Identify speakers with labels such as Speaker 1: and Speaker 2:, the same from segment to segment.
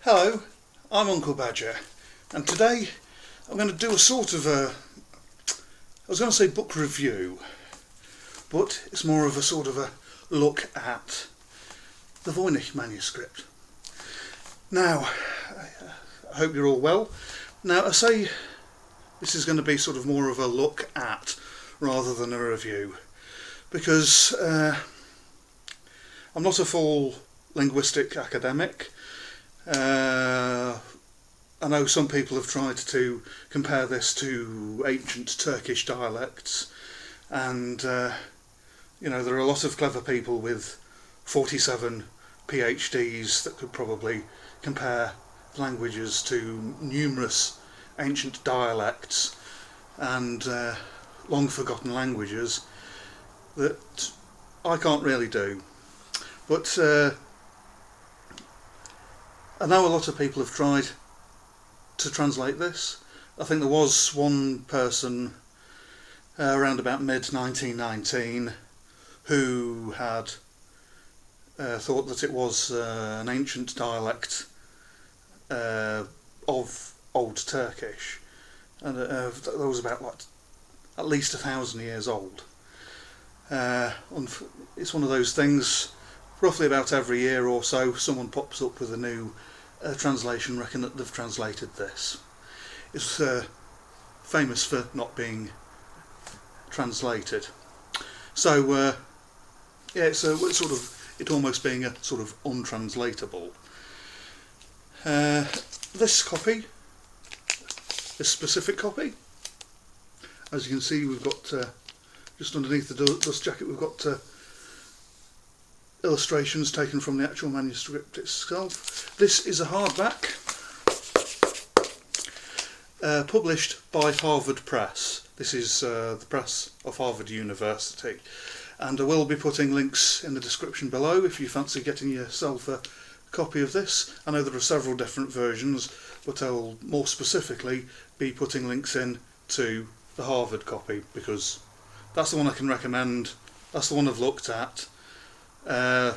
Speaker 1: Hello, I'm Uncle Badger, and today I'm going to do a sort of I was going to say book review, but it's more of a sort of a look at the Voynich Manuscript. Now, I hope you're all well. Now, I say this is going to be sort of more of a look at rather than a review, because I'm not a full linguistic academic. I know some people have tried to compare this to ancient Turkish dialects, and there are a lot of clever people with 47 PhDs that could probably compare languages to numerous ancient dialects and long forgotten languages that I can't really do. But I know a lot of people have tried to translate this. I think there was one person around about mid-1919 who had thought that it was an ancient dialect of Old Turkish, and that was about at least 1,000 years old. It's one of those things, roughly about every year or so someone pops up with a new translation, reckon that they've translated this. It's famous for not being translated. So it's sort of it almost being a sort of untranslatable. This copy, this specific copy, as you can see, we've got just underneath the dust jacket, we've got illustrations taken from the actual manuscript itself. This is a hardback published by Harvard Press. This is the press of Harvard University, and I will be putting links in the description below if you fancy getting yourself a copy of this. I know there are several different versions, but I'll more specifically be putting links in to the Harvard copy because that's the one I can recommend, that's the one I've looked at. That's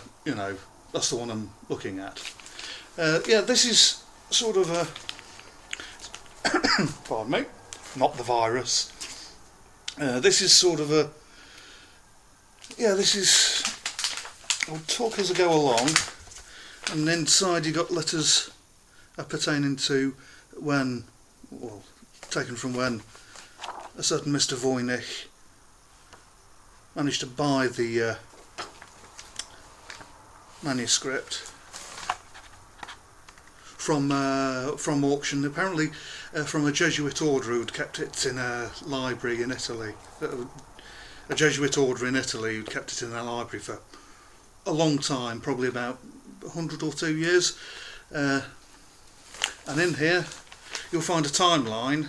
Speaker 1: the one I'm looking at. This is sort of a pardon me, not the virus. This is sort of a I'll talk as I go along, and inside you got letters pertaining to taken from when a certain Mr. Voynich managed to buy the manuscript from auction, apparently from a Jesuit order who'd kept it in a library in Italy. A Jesuit order in Italy who'd kept it in their library for a long time, probably about 100 or 2 years. And in here you'll find a timeline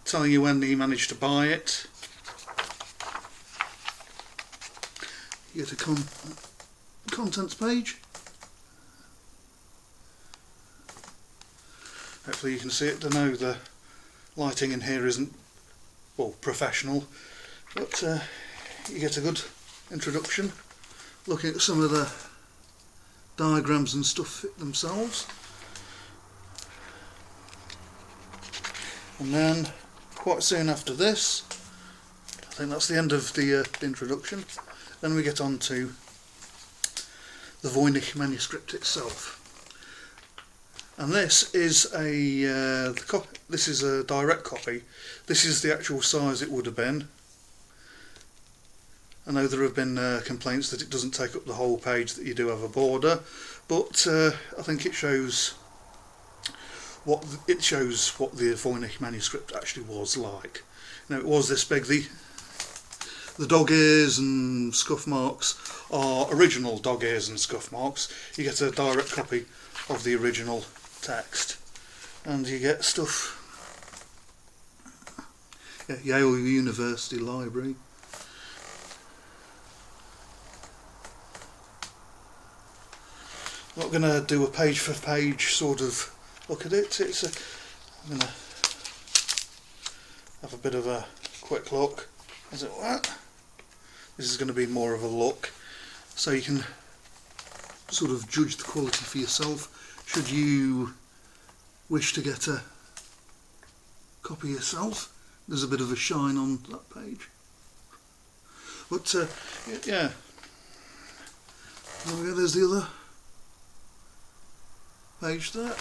Speaker 1: telling you when he managed to buy it. You get a contents page. Hopefully you can see it. I know the lighting in here isn't professional, but you get a good introduction looking at some of the diagrams and stuff themselves. And then quite soon after this, I think that's the end of the introduction, then we get on to the Voynich manuscript itself, and this is a direct copy. This is the actual size it would have been. I know there have been complaints that it doesn't take up the whole page, that you do have a border, but I think it shows what the Voynich manuscript actually was like. It was this big. The dog ears and scuff marks are original dog ears and scuff marks. You get a direct copy of the original text, and you get stuff. Yale University Library. I'm not going to do a page for page sort of look at it. I'm going to have a bit of a quick look. As it were. This is going to be more of a look, so you can sort of judge the quality for yourself. should you wish to get a copy yourself. There's a bit of a shine on that page. But yeah, there we go, there's the other page there.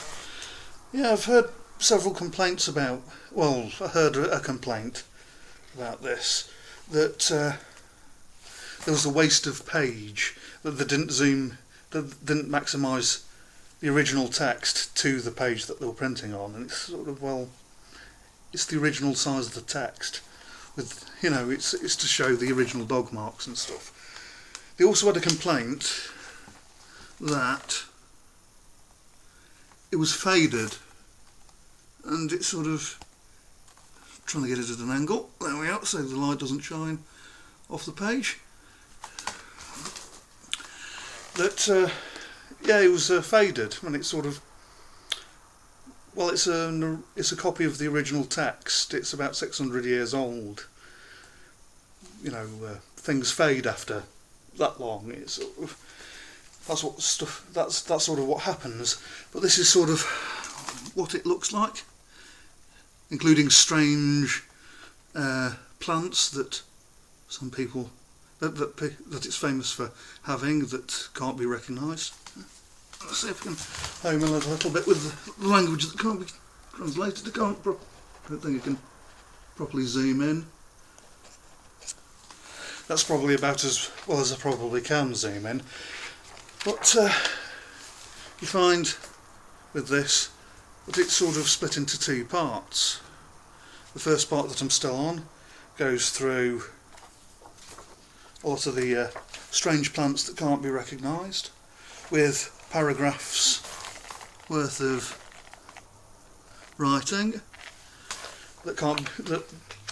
Speaker 1: Yeah, I've heard several complaints about, well, I heard a complaint about this, that there was a waste of page, that they didn't didn't maximise the original text to the page that they were printing on, and it's sort of, well, it's the original size of the text, with, you know, it's to show the original dog marks and stuff. They also had a complaint that it was faded, and it's sort of trying to get it at an angle. There we are, so the light doesn't shine off the page. That yeah, it was faded, and it's sort of, well, it's a copy of the original text. It's about 600 years old. You know, things fade after that long. It's sort of, that's sort of what happens. But this is sort of what it looks like, including strange plants that some people that it's famous for having that can't be recognised. Let's see if we can home a little bit with the language that can't be translated. I don't think you can properly zoom in. That's probably about as well as I probably can zoom in. But you find with this that it's sort of split into two parts. The first part that I'm still on goes through a lot of the strange plants that can't be recognised, with paragraphs worth of writing that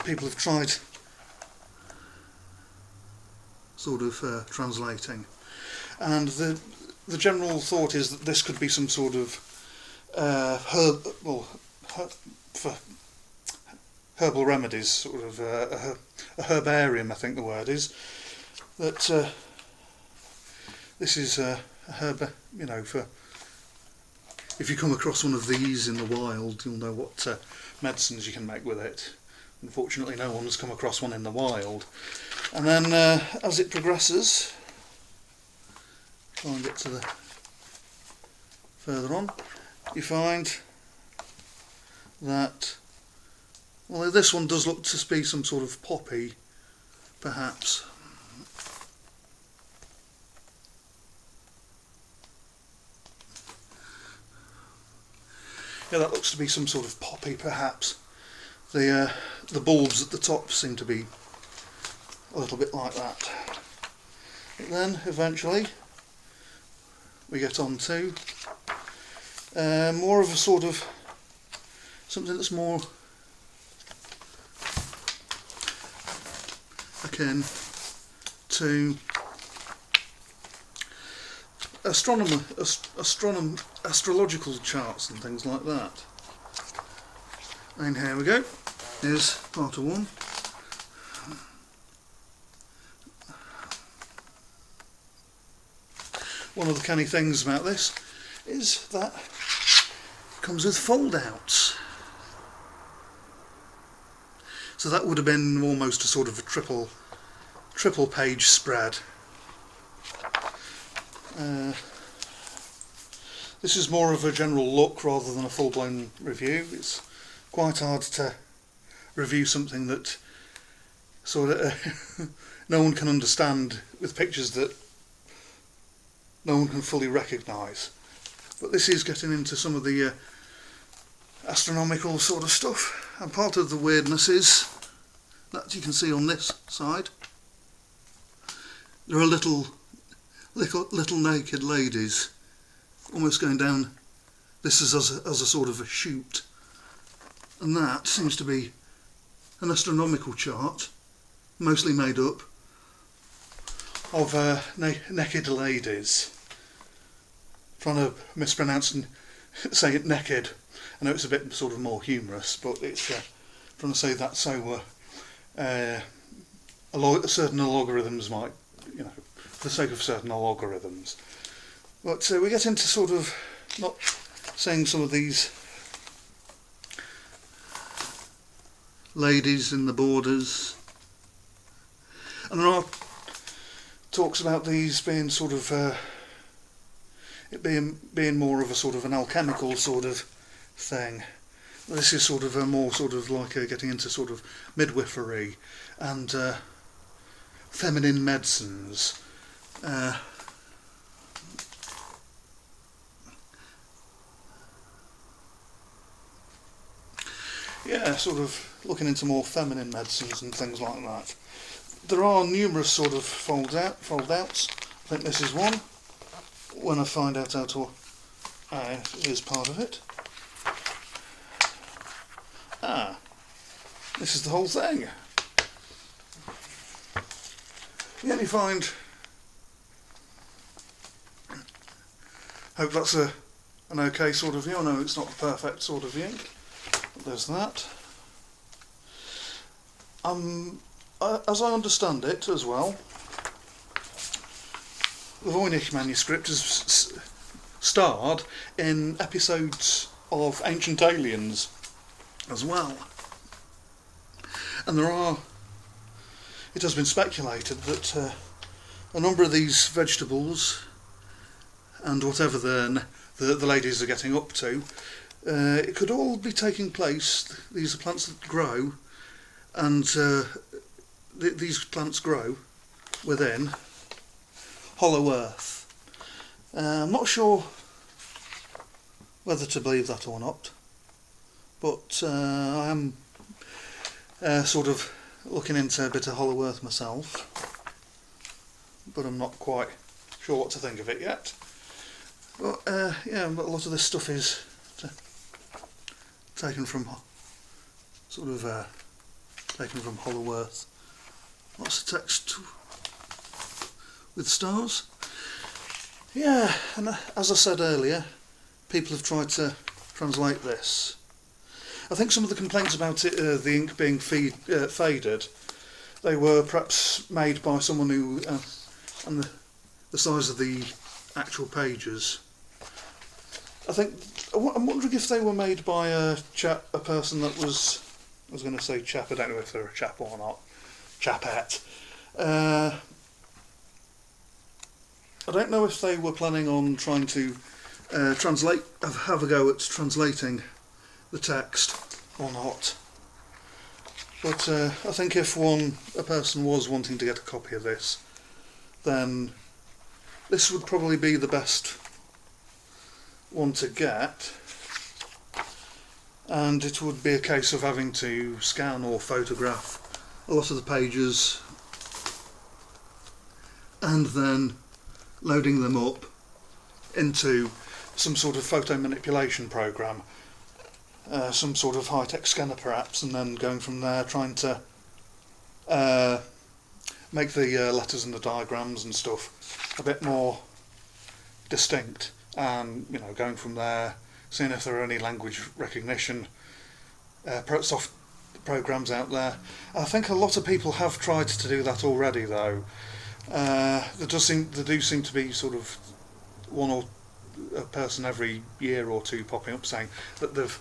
Speaker 1: people have tried sort of translating. And the general thought is that this could be some sort of for herbal remedies, sort of a herbarium, I think the word is. That this is a herb, you know, for if you come across one of these in the wild, you'll know what medicines you can make with it. Unfortunately, no one's come across one in the wild. And then as it progresses, try and get to the further on, you find that, well, this one does look to be some sort of poppy, perhaps. Yeah, that looks to be some sort of poppy, perhaps. The bulbs at the top seem to be a little bit like that. But then, eventually, we get on to more of a sort of something that's more akin to astrological charts and things like that. And here we go. Here's part of one. One of the canny things about this is that it comes with fold-outs. So that would have been almost a sort of a triple page spread. This is more of a general look rather than a full-blown review. It's quite hard to review something that sort of no one can understand with pictures that no one can fully recognise. But this is getting into some of the astronomical sort of stuff, and part of the weirdness is that you can see on this side there are little naked ladies almost going down. This is as a sort of a chute, and that seems to be an astronomical chart, mostly made up of naked ladies. Trying to mispronounce and say it naked. I know it's a bit sort of more humorous, but it's trying to say that so certain algorithms might, you know, for the sake of certain algorithms. But we get into sort of not seeing some of these ladies in the borders, and there are talks about these being sort of it being more of a sort of an alchemical sort of thing. This is sort of a more sort of like getting into sort of midwifery and feminine medicines. Yeah, sort of looking into more feminine medicines and things like that. There are numerous sort of fold-outs. I think this is one. When I find out how to... here's part of it. This is the whole thing. You only find... Hope that's an okay sort of view. I know it's not the perfect sort of view. There's that. As I understand it as well, the Voynich Manuscript has starred in episodes of Ancient Aliens as well. And it has been speculated that a number of these vegetables and whatever the ladies are getting up to, it could all be taking place. These are plants that grow, and these plants grow within hollow earth. I'm not sure whether to believe that or not, but I am sort of looking into a bit of hollow earth myself, but I'm not quite sure what to think of it yet. But yeah, a lot of this stuff is taken from hollow earth. Lots of text with stars. Yeah, and as I said earlier, people have tried to translate this. I think some of the complaints about it, the ink being faded, they were perhaps made by someone who, and the size of the actual pages. I'm wondering if they were made by a person that was, I was going to say chap, I don't know if they're a chap or not, chapette. I don't know if they were planning on trying to have a go at translating the text or not. But I think if a person was wanting to get a copy of this, then this would probably be the best one to get, and it would be a case of having to scan or photograph a lot of the pages and then loading them up into some sort of photo manipulation program, some sort of high-tech scanner perhaps, and then going from there trying to make the letters and the diagrams and stuff a bit more distinct, and going from there, seeing if there are any language recognition soft programs out there. I think a lot of people have tried to do that already, though. There do seem to be sort of a person every year or two popping up saying that they've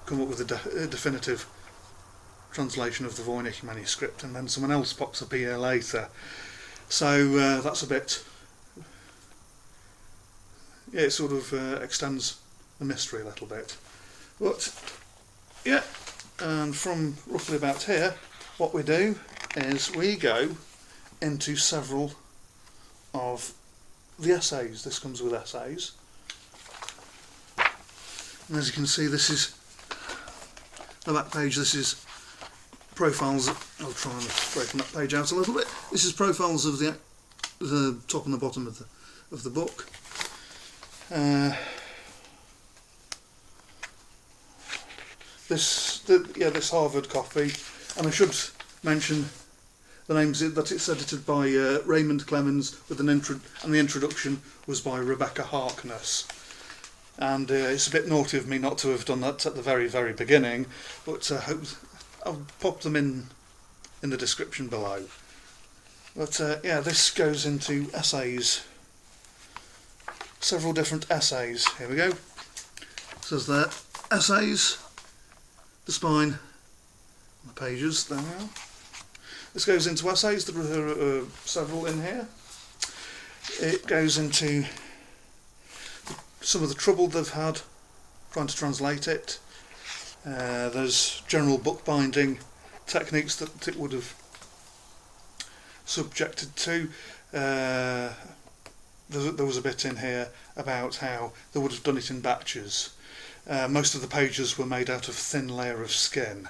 Speaker 1: come up with a definitive translation of the Voynich Manuscript, and then someone else pops up a year later. So that's a bit... yeah, it sort of extends the mystery a little bit. But yeah, and from roughly about here, what we do is we go into several of the essays. This comes with essays, and as you can see, this is the back page. This is profiles. I'll try and breaking that page out a little bit. This is profiles of the top and the bottom of the book. This Harvard copy, and I should mention the names that it's edited by Raymond Clemens, and the introduction was by Rebecca Harkness. And it's a bit naughty of me not to have done that at the very, very beginning, but I'll pop them in the description below. But yeah, this goes into essays several different essays. Here we go. It says there, essays, the spine, the pages, there we are. This goes into essays, there are several in here. It goes into some of the trouble they've had trying to translate it. There's general bookbinding techniques that it would have subjected to. There was a bit in here about how they would have done it in batches. Most of the pages were made out of thin layer of skin.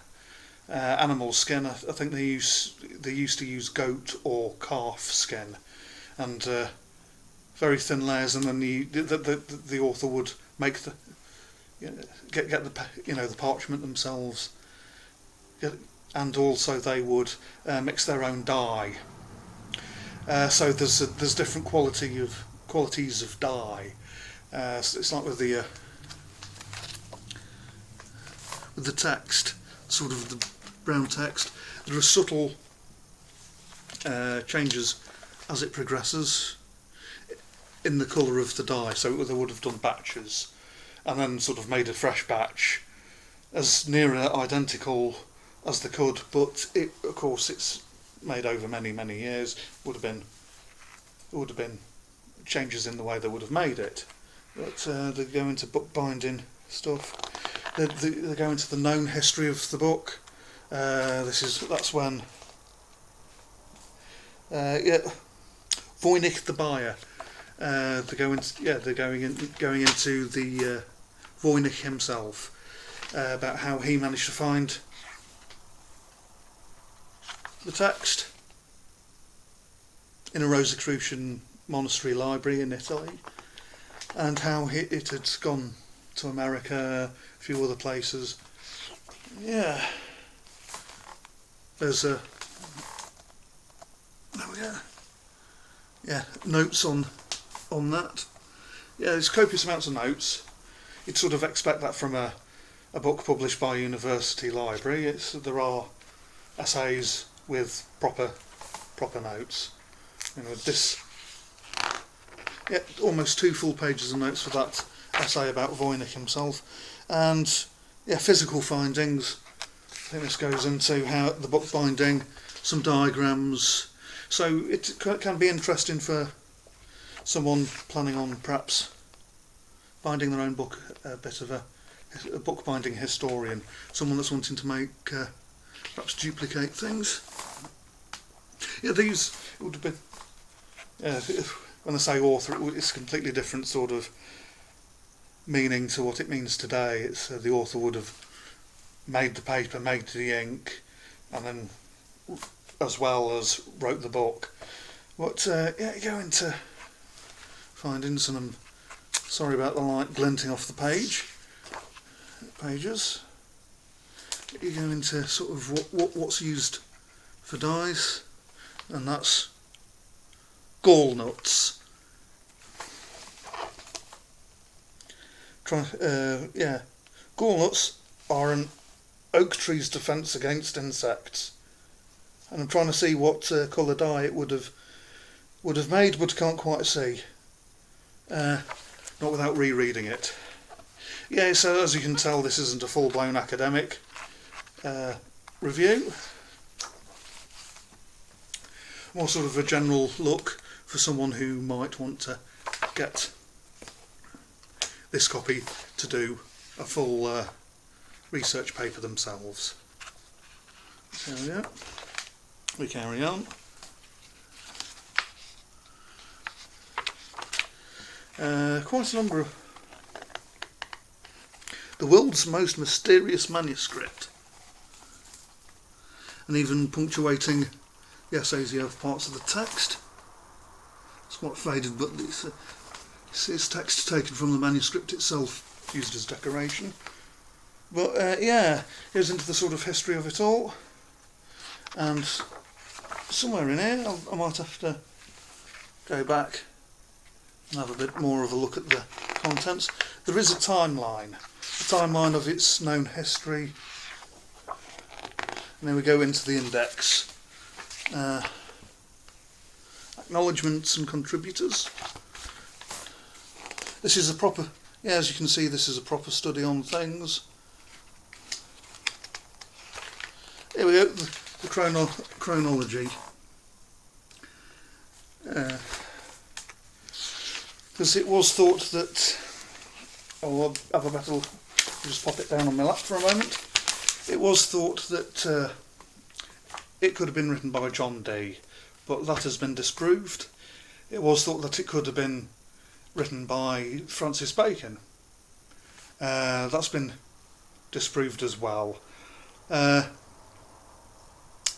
Speaker 1: Animal skin, I think they used to use goat or calf skin, and very thin layers, and then the author would make the get the parchment themselves, and also they would mix their own dye. So there's different qualities of dye. So it's like with the text, sort of the brown text. There are subtle changes as it progresses in the colour of the dye. So they would have done batches, and then sort of made a fresh batch as near identical as they could. But of course, it's made over many years. Would have been changes in the way they would have made it. But they go into bookbinding stuff. They go into the known history of the book. That's when Voynich the buyer. They're going into the Voynich himself, about how he managed to find the text in a Rosicrucian monastery library in Italy, and how it had gone to America, a few other places. Yeah, there's notes on that. Yeah, there's copious amounts of notes. You'd sort of expect that from a book published by a university library. There are essays with proper notes. This, almost 2 full pages of notes for that essay about Voynich himself, and physical findings. I think this goes into how the bookbinding, some diagrams. So it can be interesting for someone planning on perhaps binding their own book, a bit of a bookbinding historian, someone that's wanting to make perhaps duplicate things. These would have been, when I say author, it's a completely different sort of meaning to what it means today. It's the author would have made the paper, made the ink, and then as well as wrote the book. But you go into findings, and I'm sorry about the light glinting off the pages. You go into sort of what's used for dyes, and that's gall nuts. Gall nuts are an oak tree's defence against insects, and I'm trying to see what colour dye it would have made, but can't quite see. Not without rereading it. Yeah, so as you can tell, this isn't a full-blown academic review. More sort of a general look for someone who might want to get this copy to do a full research paper themselves. So we carry on. Quite a number of the world's most mysterious manuscript, and even punctuating the essays you have parts of the text. It's quite faded, but it's text taken from the manuscript itself, used as decoration. But goes into the sort of history of it all, and somewhere in here I might have to go back and have a bit more of a look at the contents. There is a timeline of its known history, and then we go into the index. Acknowledgements and Contributors. This is a proper, yeah, as you can see, this is a proper study on things. Here we go, the chronology. Because it was thought that, I'll have a better, just pop it down on my lap for a moment. It was thought that it could have been written by John Dee, but that has been disproved. It was thought that it could have been written by Francis Bacon. That's been disproved as well. But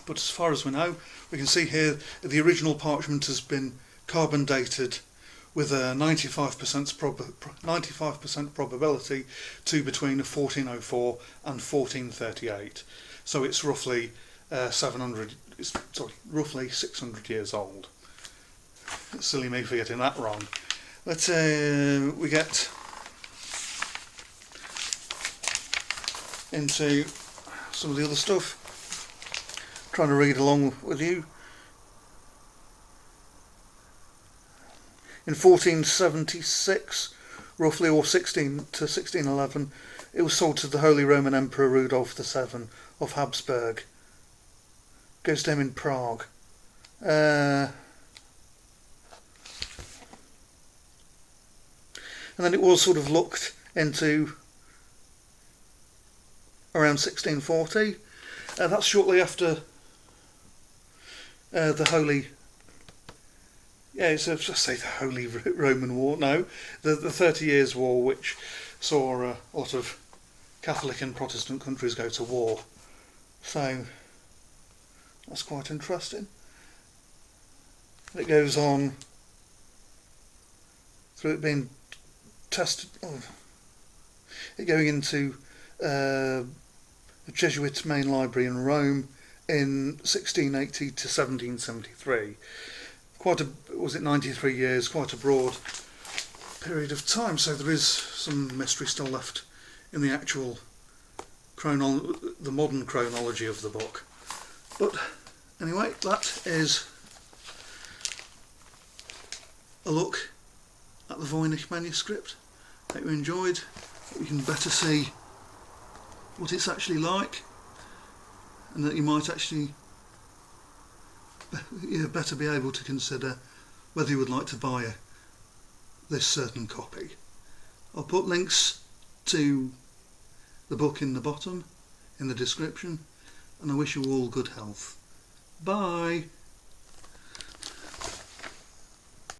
Speaker 1: as far as we know, we can see here the original parchment has been carbon dated with a 95% probability to between 1404 and 1438. So it's roughly roughly 600 years old. It's silly me for getting that wrong. Let's we get into some of the other stuff. Trying to read along with you. In 1476, roughly, or 16 to 1611, it was sold to the Holy Roman Emperor Rudolph VII of Habsburg. Goes to him in Prague. And then it was sort of looked into around 1640. That's shortly after the Holy... Yeah, so just say the Holy Roman War. No, the 30 Years' War, which saw a lot of Catholic and Protestant countries go to war. So that's quite interesting. It goes on through it being tested, it going into the Jesuit main library in Rome in 1680 to 1773. Was it 93 years, quite a broad period of time, so there is some mystery still left in the actual the modern chronology of the book. But anyway, that is a look at the Voynich Manuscript. Hope you enjoyed. You can better see what it's actually like, and that you might actually better be able to consider whether you would like to buy this certain copy. I'll put links to the book in the bottom, in the description, and I wish you all good health. Bye!